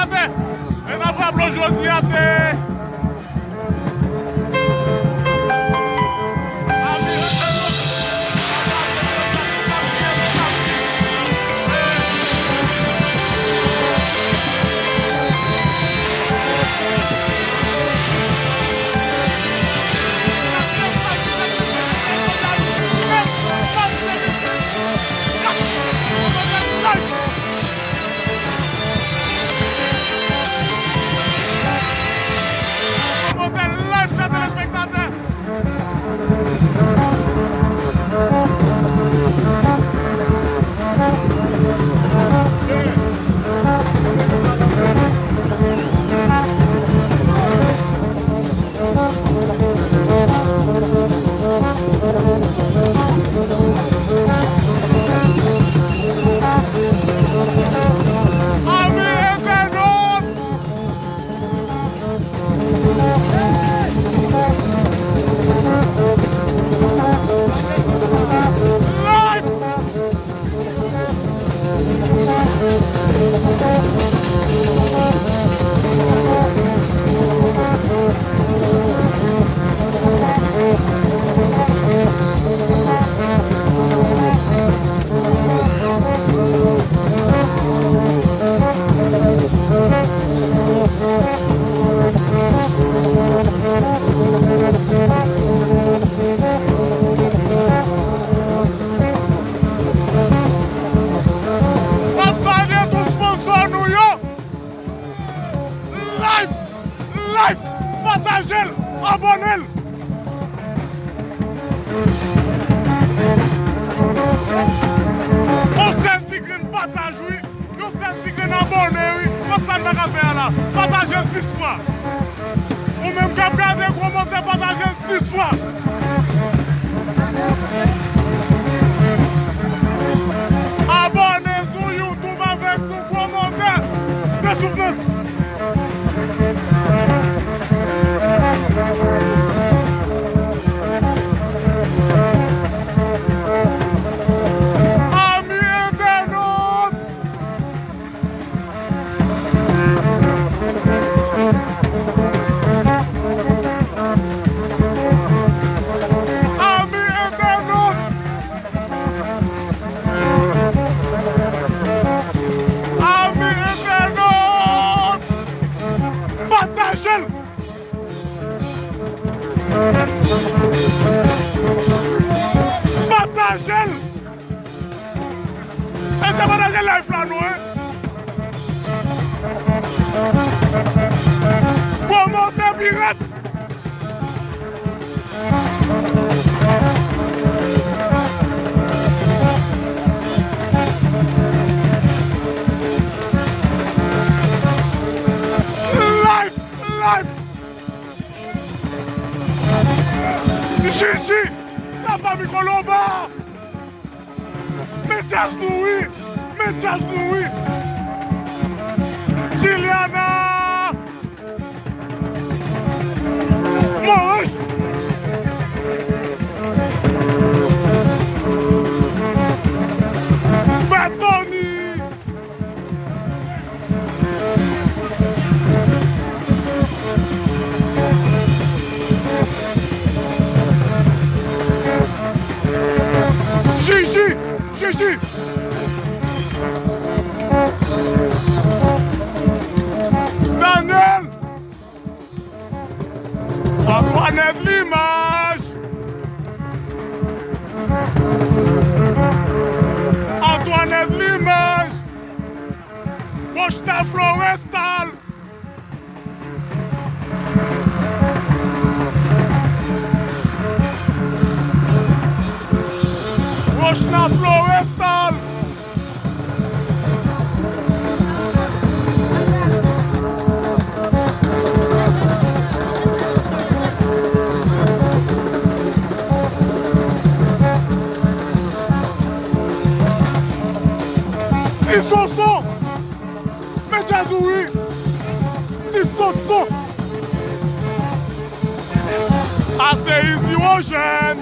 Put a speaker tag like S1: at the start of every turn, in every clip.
S1: téléspectateurs. Et nous avons aujourd'hui assez. Partagez-le, abonnez-le. On sent que nous partageons, oui. Nous sentons que nous abonnons, oui. Pas ça qu'on va faire là. Partagez-le 10 fois. Ou même quand vous regardez un commentaire, partagez-le 10 fois. Abonnez sur YouTube avec nos commentaires de soufflance. Partagez-le. Et c'est partager live là, nous, hein? Commentez pirate. Live. Gigi, la famille Colomba. Mathias Louis. Juliana. Maurice. Bethany. Gigi. Daniel. Antoinette Limage. Costa Florestal. Costa Florestal. Tissoso, Mejazoui, Tissoso, assez easy ocean.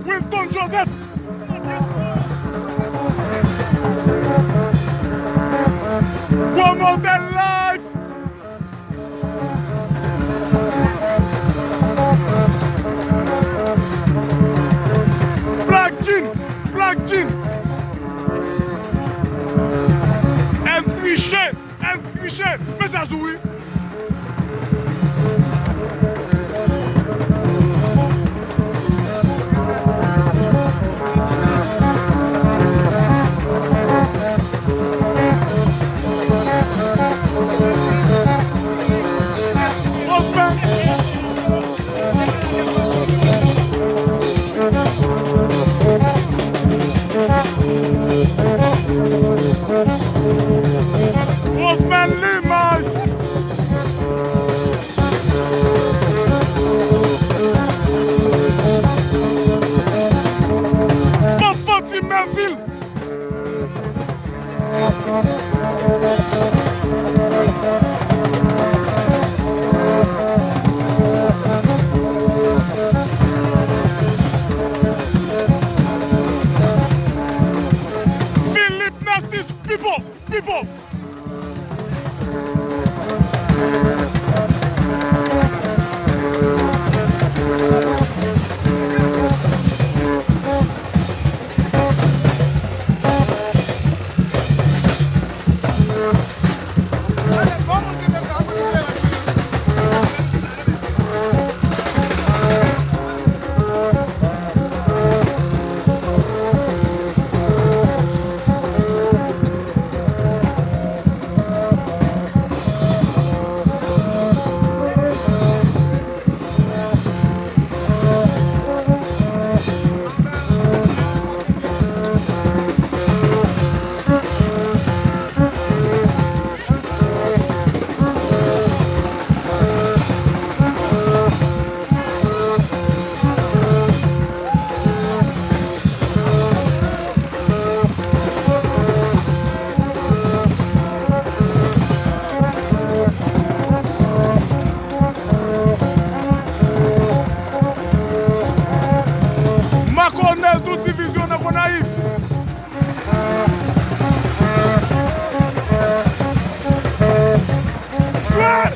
S1: Wilton Joseph, Promoter life. Black Jean, Black Jean. Un friché, mais ça sourit. Osman l'image. Fafati Merville. Philippe Narcisse, people. Maconel do division na Gonaïve. Jouer!